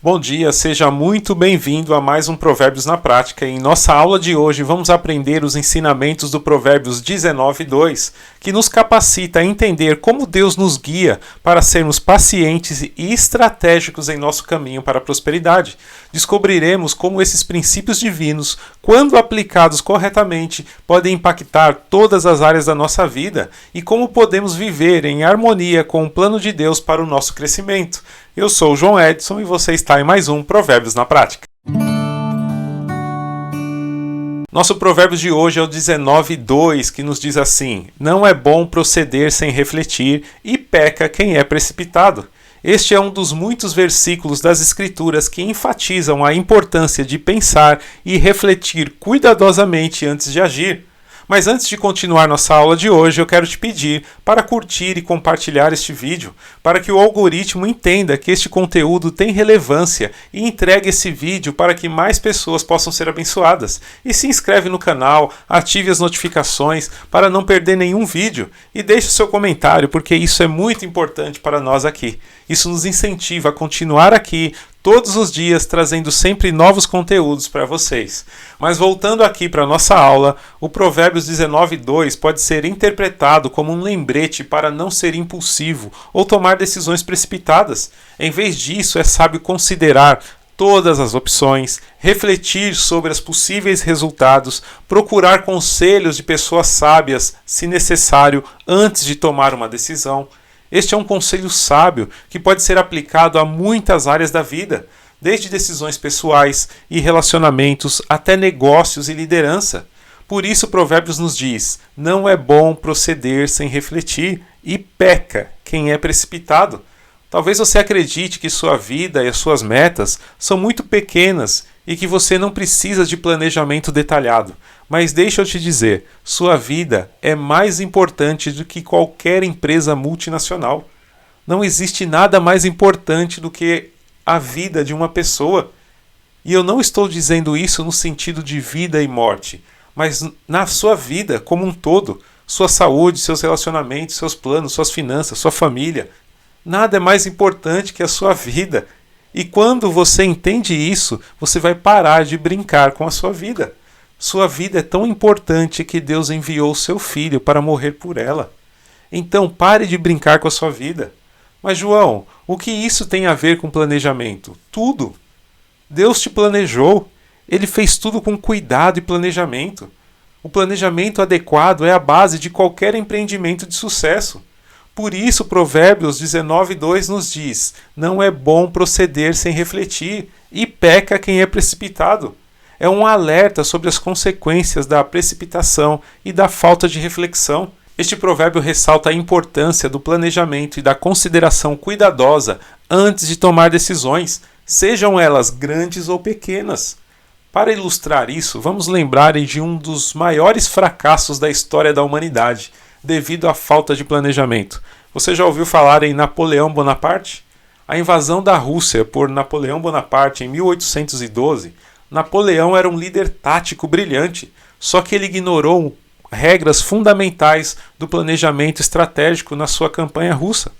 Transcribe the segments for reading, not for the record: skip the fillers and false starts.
Bom dia, seja muito bem-vindo a mais um Provérbios na Prática. Em nossa aula de hoje vamos aprender os ensinamentos do Provérbios 19:2, que nos capacita a entender como Deus nos guia para sermos pacientes e estratégicos em nosso caminho para a prosperidade. Descobriremos como esses princípios divinos, quando aplicados corretamente, podem impactar todas as áreas da nossa vida e como podemos viver em harmonia com o plano de Deus para o nosso crescimento. Eu sou o João Edson e você está em mais um Provérbios na Prática. Nosso provérbio de hoje é o 19:2, que nos diz assim: não é bom proceder sem refletir, e peca quem é precipitado. Este é um dos muitos versículos das Escrituras que enfatizam a importância de pensar e refletir cuidadosamente antes de agir. Mas antes de continuar nossa aula de hoje, eu quero te pedir para curtir e compartilhar este vídeo, para que o algoritmo entenda que este conteúdo tem relevância e entregue esse vídeo para que mais pessoas possam ser abençoadas. E se inscreve no canal, ative as notificações para não perder nenhum vídeo e deixe o seu comentário, porque isso é muito importante para nós aqui. Isso nos incentiva a continuar aqui todos os dias, trazendo sempre novos conteúdos para vocês. Mas voltando aqui para a nossa aula, o Provérbios 19:2 pode ser interpretado como um lembrete para não ser impulsivo ou tomar decisões precipitadas. Em vez disso, é sábio considerar todas as opções, refletir sobre os possíveis resultados, procurar conselhos de pessoas sábias, se necessário, antes de tomar uma decisão. Este é um conselho sábio que pode ser aplicado a muitas áreas da vida, desde decisões pessoais e relacionamentos até negócios e liderança. Por isso, Provérbios nos diz: não é bom proceder sem refletir, e peca quem é precipitado. Talvez você acredite que sua vida e as suas metas são muito pequenas e que você não precisa de planejamento detalhado. Mas deixa eu te dizer, sua vida é mais importante do que qualquer empresa multinacional. Não existe nada mais importante do que a vida de uma pessoa. E eu não estou dizendo isso no sentido de vida e morte, mas na sua vida como um todo. Sua saúde, seus relacionamentos, seus planos, suas finanças, sua família. Nada é mais importante que a sua vida. E quando você entende isso, você vai parar de brincar com a sua vida. Sua vida é tão importante que Deus enviou o seu filho para morrer por ela. Então pare de brincar com a sua vida. Mas João, o que isso tem a ver com planejamento? Tudo. Deus te planejou. Ele fez tudo com cuidado e planejamento. O planejamento adequado é a base de qualquer empreendimento de sucesso. Por isso, Provérbios 19:2 nos diz: não é bom proceder sem refletir, e peca quem é precipitado. É um alerta sobre as consequências da precipitação e da falta de reflexão. Este provérbio ressalta a importância do planejamento e da consideração cuidadosa antes de tomar decisões, sejam elas grandes ou pequenas. Para ilustrar isso, vamos lembrar de um dos maiores fracassos da história da humanidade, devido à falta de planejamento. Você já ouviu falar em Napoleão Bonaparte? A invasão da Rússia por Napoleão Bonaparte em 1812, Napoleão era um líder tático brilhante, só que ele ignorou regras fundamentais do planejamento estratégico na sua campanha russa,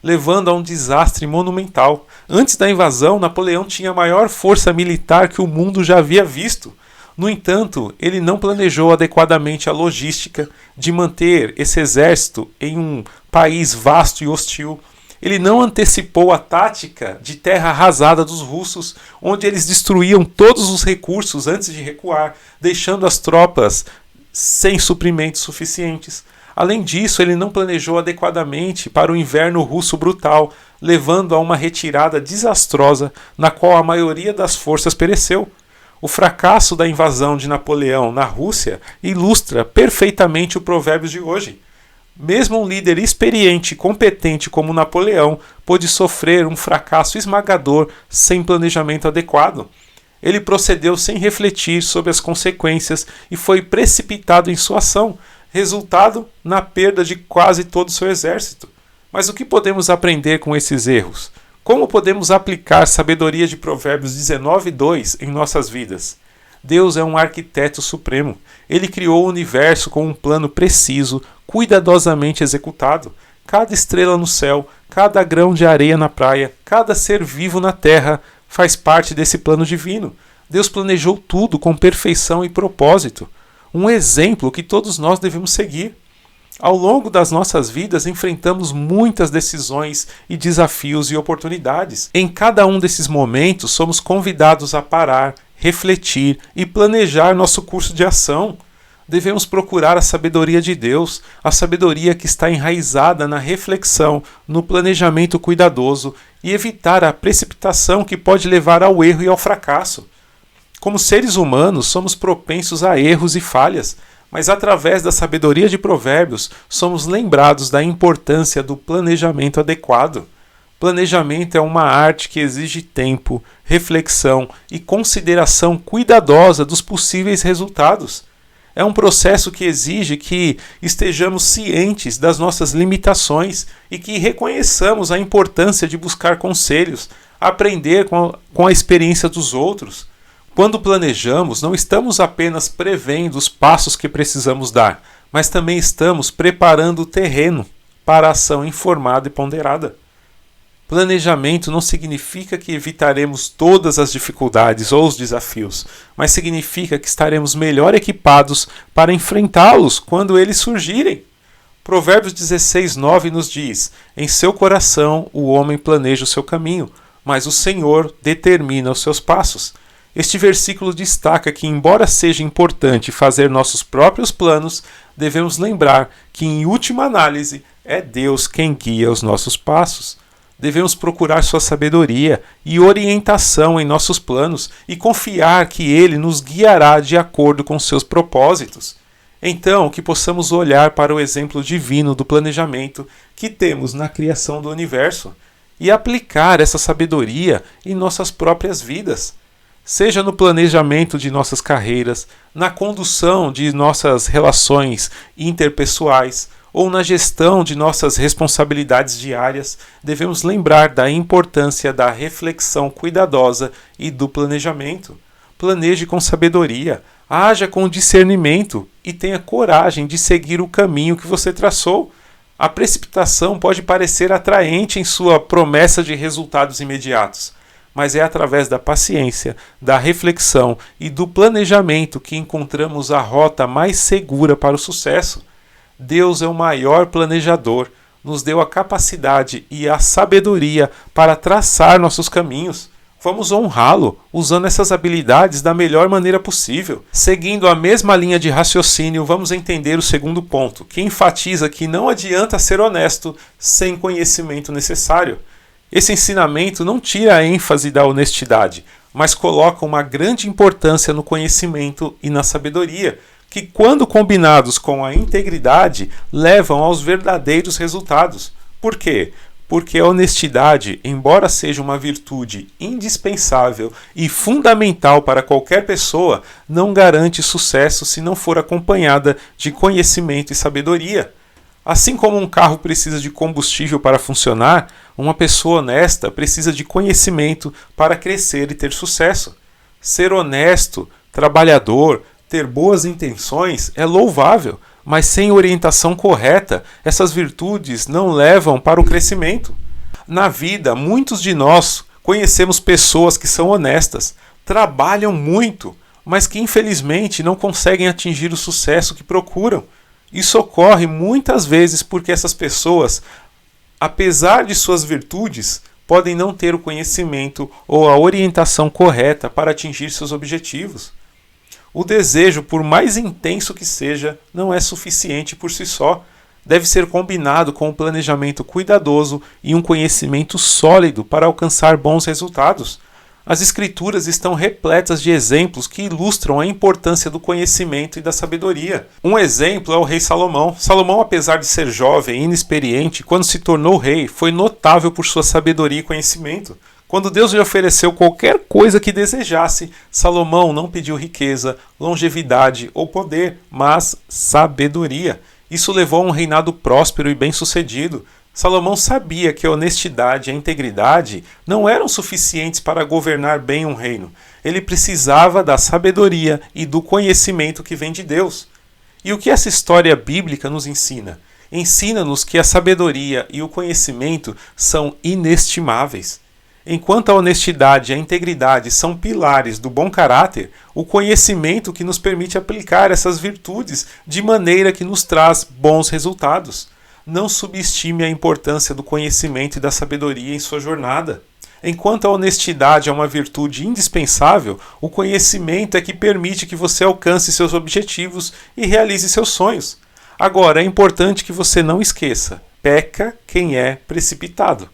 levando a um desastre monumental. Antes da invasão, Napoleão tinha a maior força militar que o mundo já havia visto. No entanto, ele não planejou adequadamente a logística de manter esse exército em um país vasto e hostil. Ele não antecipou a tática de terra arrasada dos russos, onde eles destruíam todos os recursos antes de recuar, deixando as tropas sem suprimentos suficientes. Além disso, ele não planejou adequadamente para o inverno russo brutal, levando a uma retirada desastrosa, na qual a maioria das forças pereceu. O fracasso da invasão de Napoleão na Rússia ilustra perfeitamente o provérbio de hoje. Mesmo um líder experiente e competente como Napoleão pôde sofrer um fracasso esmagador sem planejamento adequado. Ele procedeu sem refletir sobre as consequências e foi precipitado em sua ação, resultado na perda de quase todo o seu exército. Mas o que podemos aprender com esses erros? Como podemos aplicar a sabedoria de Provérbios 19:2 em nossas vidas? Deus é um arquiteto supremo. Ele criou o universo com um plano preciso, cuidadosamente executado. Cada estrela no céu, cada grão de areia na praia, cada ser vivo na terra faz parte desse plano divino. Deus planejou tudo com perfeição e propósito. Um exemplo que todos nós devemos seguir. Ao longo das nossas vidas, enfrentamos muitas decisões e desafios e oportunidades. Em cada um desses momentos, somos convidados a parar, refletir e planejar nosso curso de ação. Devemos procurar a sabedoria de Deus, a sabedoria que está enraizada na reflexão, no planejamento cuidadoso e evitar a precipitação que pode levar ao erro e ao fracasso. Como seres humanos, somos propensos a erros e falhas, mas através da sabedoria de Provérbios, somos lembrados da importância do planejamento adequado. Planejamento é uma arte que exige tempo, reflexão e consideração cuidadosa dos possíveis resultados. É um processo que exige que estejamos cientes das nossas limitações e que reconheçamos a importância de buscar conselhos, aprender com a experiência dos outros. Quando planejamos, não estamos apenas prevendo os passos que precisamos dar, mas também estamos preparando o terreno para a ação informada e ponderada. Planejamento não significa que evitaremos todas as dificuldades ou os desafios, mas significa que estaremos melhor equipados para enfrentá-los quando eles surgirem. Provérbios 16:9 nos diz: em seu coração o homem planeja o seu caminho, mas o Senhor determina os seus passos. Este versículo destaca que, embora seja importante fazer nossos próprios planos, devemos lembrar que, em última análise, é Deus quem guia os nossos passos. Devemos procurar sua sabedoria e orientação em nossos planos e confiar que Ele nos guiará de acordo com seus propósitos. Então, que possamos olhar para o exemplo divino do planejamento que temos na criação do universo e aplicar essa sabedoria em nossas próprias vidas. Seja no planejamento de nossas carreiras, na condução de nossas relações interpessoais ou na gestão de nossas responsabilidades diárias, devemos lembrar da importância da reflexão cuidadosa e do planejamento. Planeje com sabedoria, haja com discernimento e tenha coragem de seguir o caminho que você traçou. A precipitação pode parecer atraente em sua promessa de resultados imediatos, mas é através da paciência, da reflexão e do planejamento que encontramos a rota mais segura para o sucesso. Deus é o maior planejador, nos deu a capacidade e a sabedoria para traçar nossos caminhos. Vamos honrá-lo, usando essas habilidades da melhor maneira possível. Seguindo a mesma linha de raciocínio, vamos entender o segundo ponto, que enfatiza que não adianta ser honesto sem conhecimento necessário. Esse ensinamento não tira a ênfase da honestidade, mas coloca uma grande importância no conhecimento e na sabedoria, que, quando combinados com a integridade, levam aos verdadeiros resultados. Por quê? Porque a honestidade, embora seja uma virtude indispensável e fundamental para qualquer pessoa, não garante sucesso se não for acompanhada de conhecimento e sabedoria. Assim como um carro precisa de combustível para funcionar, uma pessoa honesta precisa de conhecimento para crescer e ter sucesso. Ser honesto, trabalhador, ter boas intenções é louvável, mas sem orientação correta, essas virtudes não levam para o crescimento. Na vida, muitos de nós conhecemos pessoas que são honestas, trabalham muito, mas que infelizmente não conseguem atingir o sucesso que procuram. Isso ocorre muitas vezes porque essas pessoas, apesar de suas virtudes, podem não ter o conhecimento ou a orientação correta para atingir seus objetivos. O desejo, por mais intenso que seja, não é suficiente por si só. Deve ser combinado com um planejamento cuidadoso e um conhecimento sólido para alcançar bons resultados. As Escrituras estão repletas de exemplos que ilustram a importância do conhecimento e da sabedoria. Um exemplo é o rei Salomão. Salomão, apesar de ser jovem e inexperiente, quando se tornou rei, foi notável por sua sabedoria e conhecimento. Quando Deus lhe ofereceu qualquer coisa que desejasse, Salomão não pediu riqueza, longevidade ou poder, mas sabedoria. Isso levou a um reinado próspero e bem-sucedido. Salomão sabia que a honestidade e a integridade não eram suficientes para governar bem um reino. Ele precisava da sabedoria e do conhecimento que vem de Deus. E o que essa história bíblica nos ensina? Ensina-nos que a sabedoria e o conhecimento são inestimáveis. Enquanto a honestidade e a integridade são pilares do bom caráter, o conhecimento que nos permite aplicar essas virtudes de maneira que nos traz bons resultados. Não subestime a importância do conhecimento e da sabedoria em sua jornada. Enquanto a honestidade é uma virtude indispensável, o conhecimento é que permite que você alcance seus objetivos e realize seus sonhos. Agora, é importante que você não esqueça: peca quem é precipitado.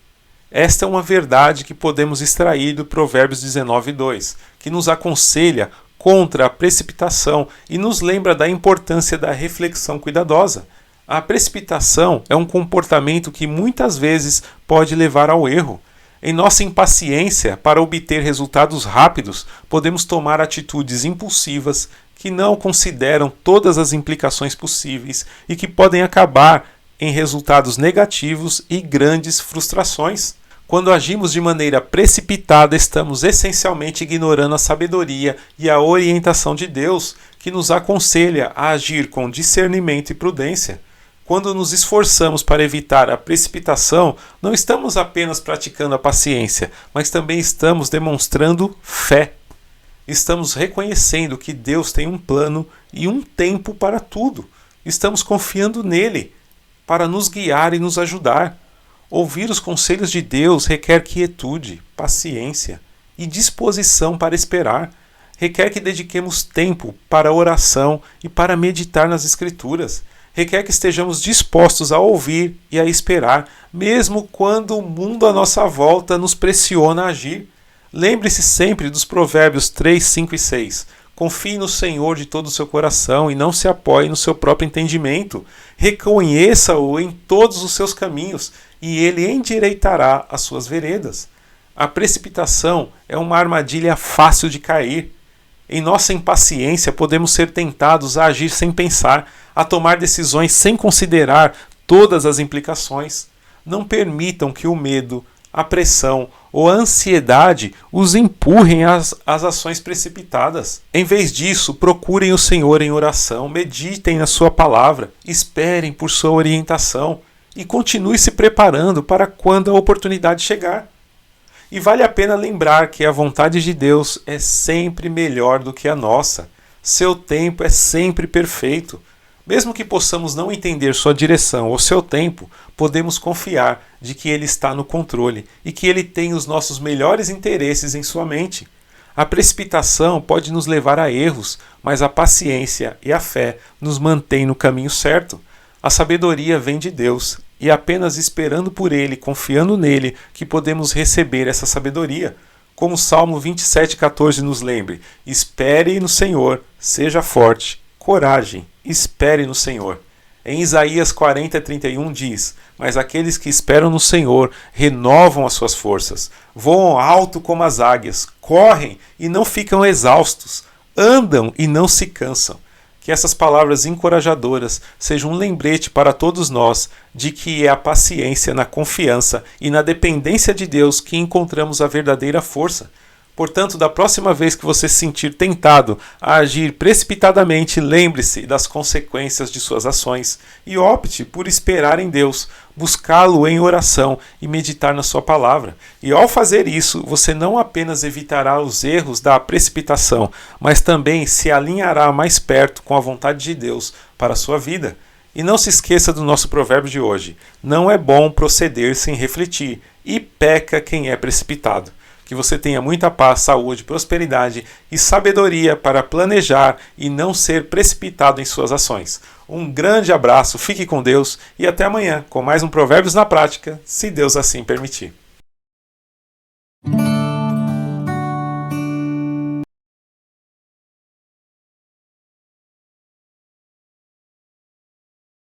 Esta é uma verdade que podemos extrair do Provérbios 19:2, que nos aconselha contra a precipitação e nos lembra da importância da reflexão cuidadosa. A precipitação é um comportamento que muitas vezes pode levar ao erro. Em nossa impaciência para obter resultados rápidos, podemos tomar atitudes impulsivas que não consideram todas as implicações possíveis e que podem acabar em resultados negativos e grandes frustrações. Quando agimos de maneira precipitada, estamos essencialmente ignorando a sabedoria e a orientação de Deus, que nos aconselha a agir com discernimento e prudência. Quando nos esforçamos para evitar a precipitação, não estamos apenas praticando a paciência, mas também estamos demonstrando fé. Estamos reconhecendo que Deus tem um plano e um tempo para tudo. Estamos confiando nele para nos guiar e nos ajudar. Ouvir os conselhos de Deus requer quietude, paciência e disposição para esperar. Requer que dediquemos tempo para a oração e para meditar nas Escrituras. Requer que estejamos dispostos a ouvir e a esperar, mesmo quando o mundo à nossa volta nos pressiona a agir. Lembre-se sempre dos Provérbios 3, 5 e 6. Confie no Senhor de todo o seu coração e não se apoie no seu próprio entendimento. Reconheça-o em todos os seus caminhos e ele endireitará as suas veredas. A precipitação é uma armadilha fácil de cair. Em nossa impaciência, podemos ser tentados a agir sem pensar, a tomar decisões sem considerar todas as implicações. Não permitam que o medo, a pressão ou a ansiedade os empurrem às ações precipitadas. Em vez disso, procurem o Senhor em oração, meditem na sua palavra, esperem por sua orientação e continue se preparando para quando a oportunidade chegar. E vale a pena lembrar que a vontade de Deus é sempre melhor do que a nossa. Seu tempo é sempre perfeito. Mesmo que possamos não entender sua direção ou seu tempo, podemos confiar de que Ele está no controle e que Ele tem os nossos melhores interesses em sua mente. A precipitação pode nos levar a erros, mas a paciência e a fé nos mantêm no caminho certo. A sabedoria vem de Deus e é apenas esperando por Ele, confiando nele, que podemos receber essa sabedoria. Como o Salmo 27,14 nos lembra: espere no Senhor, seja forte, coragem, espere no Senhor. Em Isaías 40:31 diz: mas aqueles que esperam no Senhor renovam as suas forças, voam alto como as águias, correm e não ficam exaustos, andam e não se cansam. Que essas palavras encorajadoras sejam um lembrete para todos nós de que é a paciência na confiança e na dependência de Deus que encontramos a verdadeira força. Portanto, da próxima vez que você se sentir tentado a agir precipitadamente, lembre-se das consequências de suas ações e opte por esperar em Deus, buscá-lo em oração e meditar na sua palavra. E ao fazer isso, você não apenas evitará os erros da precipitação, mas também se alinhará mais perto com a vontade de Deus para a sua vida. E não se esqueça do nosso provérbio de hoje: não é bom proceder sem refletir, e peca quem é precipitado. Que você tenha muita paz, saúde, prosperidade e sabedoria para planejar e não ser precipitado em suas ações. Um grande abraço, fique com Deus e até amanhã com mais um Provérbios na Prática, se Deus assim permitir.